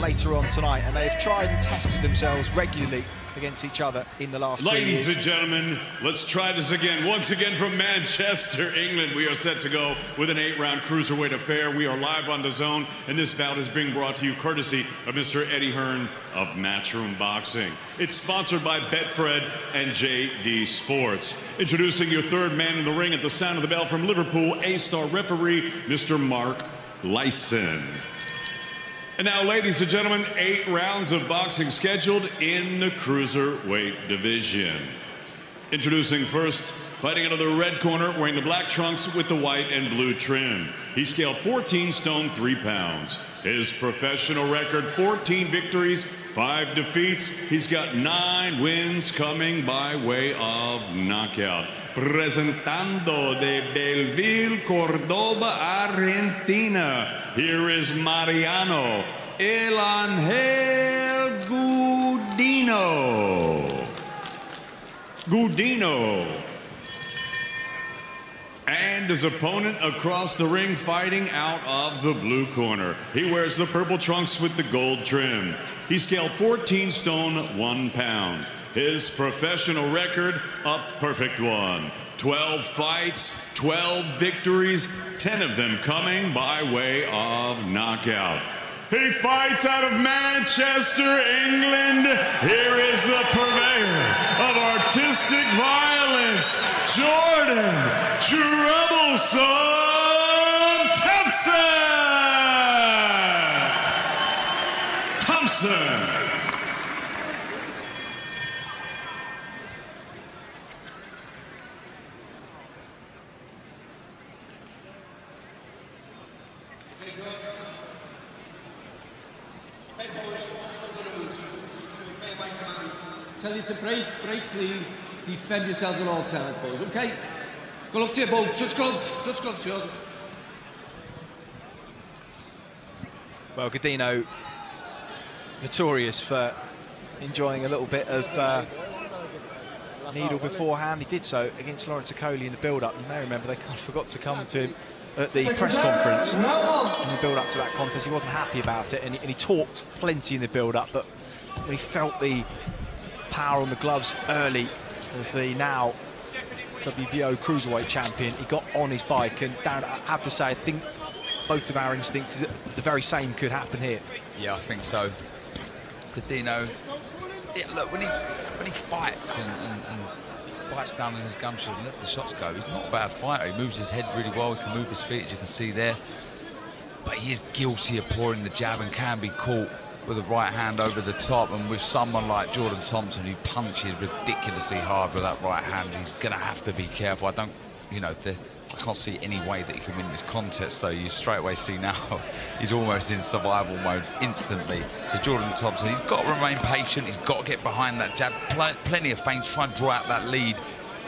later on tonight, and they've tried and tested themselves regularly against each other in the last 3 years. Ladies and gentlemen, let's try this again. Once again from Manchester, England, we are set to go with an 8-round cruiserweight affair. We are live on the Zone, and this bout is being brought to you courtesy of Mr. Eddie Hearn of Matchroom Boxing. It's sponsored by Betfred and JD Sports. Introducing your third man in the ring at the sound of the bell from Liverpool, A-star referee, Mr. Mark Lyson. And now, ladies and gentlemen, 8 rounds of boxing scheduled in the cruiserweight division. Introducing first, fighting out of the red corner, wearing the black trunks with the white and blue trim. He scaled 14 stone 3 pounds. His professional record, 14 victories, 5 defeats. He's got 9 wins coming by way of knockout. Presentando de Belleville, Cordoba, Argentina. Here is Mariano, El Ángel Gudino. And his opponent across the ring, fighting out of the blue corner. He wears the purple trunks with the gold trim. He scaled 14 stone 1 pound. His professional record, a perfect one. 12 fights, 12 victories, 10 of them coming by way of knockout. He fights out of Manchester, England. Here is the purveyor of artistic violence, Jordan Troublesome Thompson. Tell you to break clean, defend yourselves at all times, boys, okay? Good luck to you both. Touch gloves, Jordan. Well, Gudino, notorious for enjoying a little bit of needle beforehand. He did so against Lawrence Okoli in the build-up. You may remember they kind of forgot to come to him at the press conference in the build-up to that contest. He wasn't happy about it, and he talked plenty in the build-up, but when he felt the power on the gloves early of the now WBO cruiserweight champion, he got on his bike, and Darren, I have to say, I think both of our instincts is that the very same could happen here. Yeah, I think so. Gudino, yeah, look, when he fights and bites down in his gum shield and let the shots go, he's not a bad fighter. He moves his head really well, he can move his feet, as you can see there, but he is guilty of pouring the jab and can be caught with a right hand over the top. And with someone like Jordan Thompson, who punches ridiculously hard with that right hand, he's going to have to be careful. I can't see any way that he can win this contest, so you straight away see now he's almost in survival mode instantly. So Jordan Thompson, he's got to remain patient, he's got to get behind that jab, plenty of feints, try and draw out that lead.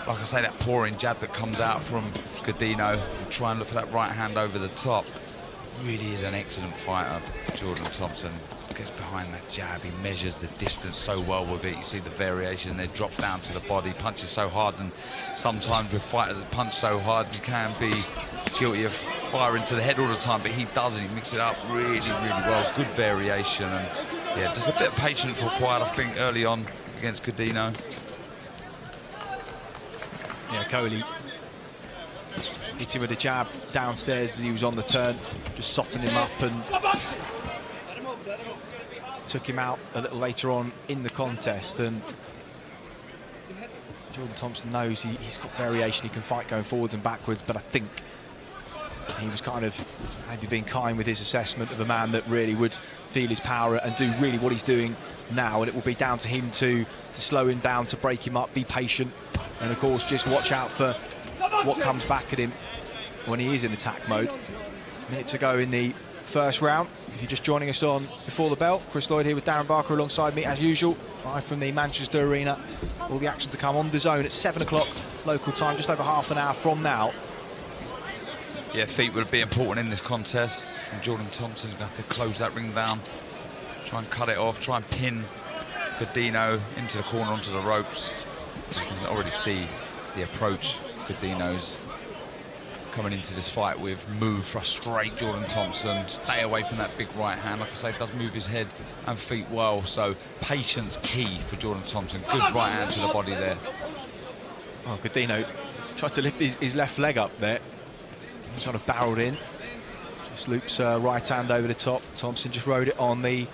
Like I say, that pouring jab that comes out from Gudino, and try and look for that right hand over the top. Really is an excellent fighter, Jordan Thompson. Gets behind that jab, he measures the distance so well with it. You see the variation, they drop down to the body, punches so hard, and sometimes with fighters that punch so hard, you can be guilty of firing to the head all the time, but he doesn't. He mixes it up really well. Good variation, and yeah, just a bit of patience required, I think, early on against Gudino. Yeah, Okoli hit him with a jab downstairs as he was on the turn, just softened him up and took him out a little later on in the contest. And Jordan Thompson knows he's got variation, he can fight going forwards and backwards, but I think he was kind of maybe being kind with his assessment of a man that really would feel his power and do really what he's doing now, and it will be down to him to slow him down, to break him up, be patient, and of course just watch out for what comes back at him when he is in attack mode. Minutes ago in the first round, if you're just joining us on Before the Bell, Chris Lloyd here with Darren Barker alongside me as usual, live from the Manchester Arena. All the action to come on the Zone at 7 o'clock local time, just over half an hour from now. Yeah, feet would be important in this contest. And Jordan Thompson's going to have to close that ring down, try and cut it off, try and pin Gudino into the corner onto the ropes. You can already see the approach Gudino's coming into this fight with move, frustrate Jordan Thompson, stay away from that big right hand. Like I say, does move his head and feet well, so patience key for Jordan Thompson. Good right hand to the body there. Oh, Gudino tried to lift his left leg up there. He sort of barreled in. Just loops right hand over the top. Thompson just rode it on the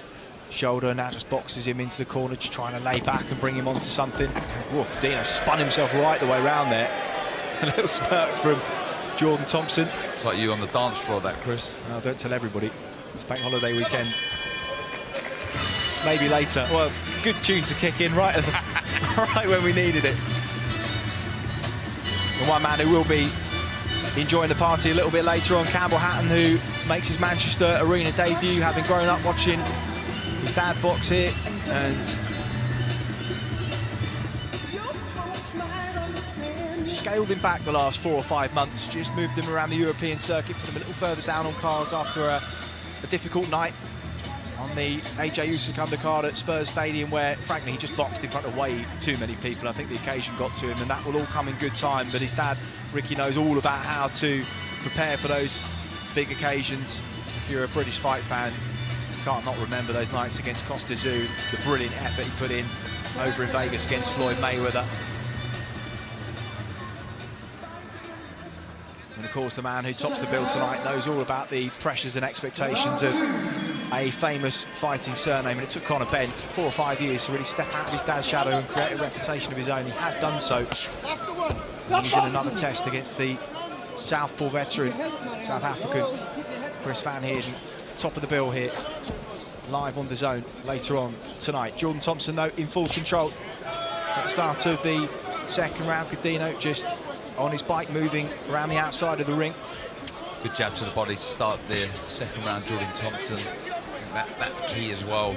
shoulder, now just boxes him into the corner, just trying to lay back and bring him onto something. Whoa, Gudino spun himself right the way around there. A little spurt from Jordan Thompson. It's like you on the dance floor, that, Chris. No, don't tell everybody. It's bank holiday weekend. Maybe later. Well, good tune to kick in right right when we needed it. The one man who will be enjoying the party a little bit later on, Campbell Hatton, who makes his Manchester Arena debut, having grown up watching his dad box here, and scaled him back the last 4 or 5 months, just moved him around the European circuit, put him a little further down on cards after a difficult night on the AJ Usyk undercard at Spurs Stadium, where frankly he just boxed in front of way too many people. I think the occasion got to him, and that will all come in good time. But his dad Ricky knows all about how to prepare for those big occasions. If you're a British fight fan, you can't not remember those nights against Costa Zoo, the brilliant effort he put in over in Vegas against Floyd Mayweather. And of course, the man who tops the bill tonight knows all about the pressures and expectations of a famous fighting surname. And it took Conor Benn 4 or 5 years to really step out of his dad's shadow and create a reputation of his own. He has done so. And he's in another test against the Southpaw veteran, South African Chris Van Heerden. Top of the bill here, live on the zone later on tonight. Jordan Thompson, though, in full control at the start of the second round. Gudino just on his bike, moving around the outside of the ring. Good jab to the body to start the second round, Jordan Thompson. I think that's key as well,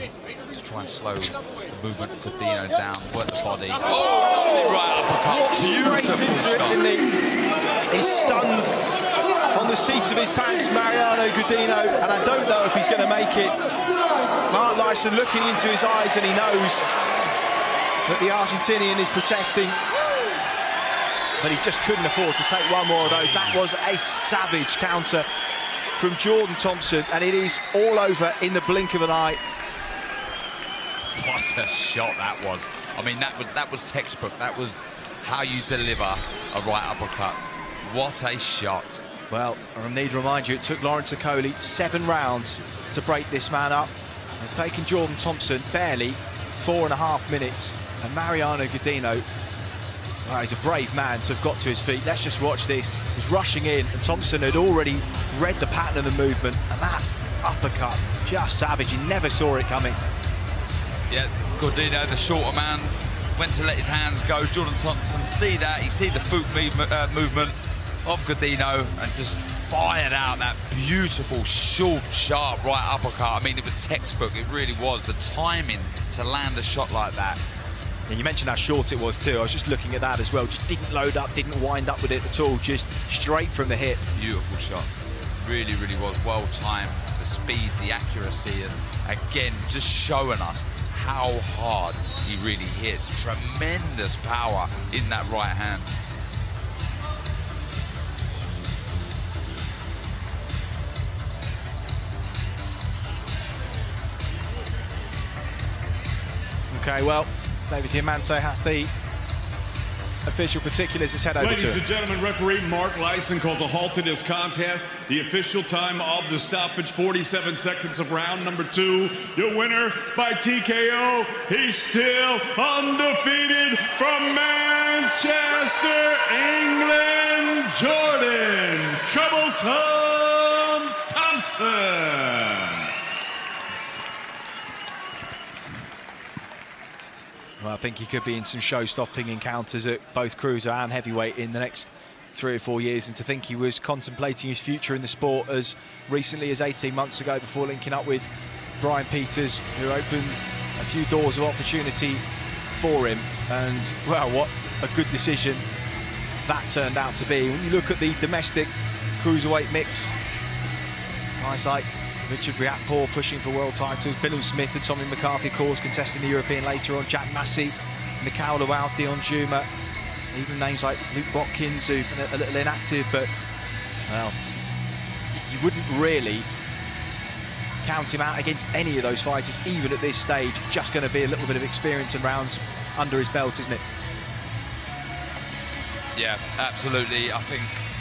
to try and slow the movement of Gudino down, work the body. Oh, right uppercut. Beautiful shot. He's stunned on the seat of his pants, Mariano Gudino, and I don't know if he's going to make it. Mark Lyson looking into his eyes, and he knows that the Argentinian is protesting, but he just couldn't afford to take one more of those. That was a savage counter from Jordan Thompson, and it is all over in the blink of an eye. What a shot that was. I mean, that was textbook. That was how you deliver a right uppercut. What a shot. Well, I need to remind you, it took Lawrence Okoli 7 rounds to break this man up. It's taken Jordan Thompson barely 4.5 minutes, and Mariano Gudino, well, he's a brave man to have got to his feet. Let's just watch this. He's rushing in, and Thompson had already read the pattern of the movement, and that uppercut, just savage. He never saw it coming. Yeah, Gudino, the shorter man, went to let his hands go. Jordan Thompson see that, he see the foot movement of Gudino, and just fired out that beautiful, short, sharp right uppercut. I mean, it was textbook, it really was. The timing to land a shot like that. And you mentioned how short it was too. I was just looking at that as well. Just didn't load up, didn't wind up with it at all. Just straight from the hip. Beautiful shot. Really, really was well timed. The speed, the accuracy, and again, just showing us how hard he really hits. Tremendous power in that right hand. Okay, well, David Diamante has the official particulars. Let's head over to Ladies and gentlemen, referee Mark Lyson calls a halt to this contest. The official time of the stoppage, 47 seconds of round number 2. Your winner by TKO, he's still undefeated from Manchester, England, Jordan Troublesome Thompson. Well, I think he could be in some show-stopping encounters at both cruiser and heavyweight in the next 3 or 4 years, and to think he was contemplating his future in the sport as recently as 18 months ago, before linking up with Brian Peters, who opened a few doors of opportunity for him. And, well, what a good decision that turned out to be. When you look at the domestic cruiserweight mix, guys like Richard Riakporhe pushing for world titles, Bilal Smith and Tommy McCarthy, of course, contesting the European later on, Jack Massey, Mikhail Lawal, Dion Juma, even names like Luke Watkins, who's a little inactive, but Well, you wouldn't really count him out against any of those fighters, even at this stage. Just going to be a little bit of experience and rounds under his belt, isn't it? Yeah, absolutely. I think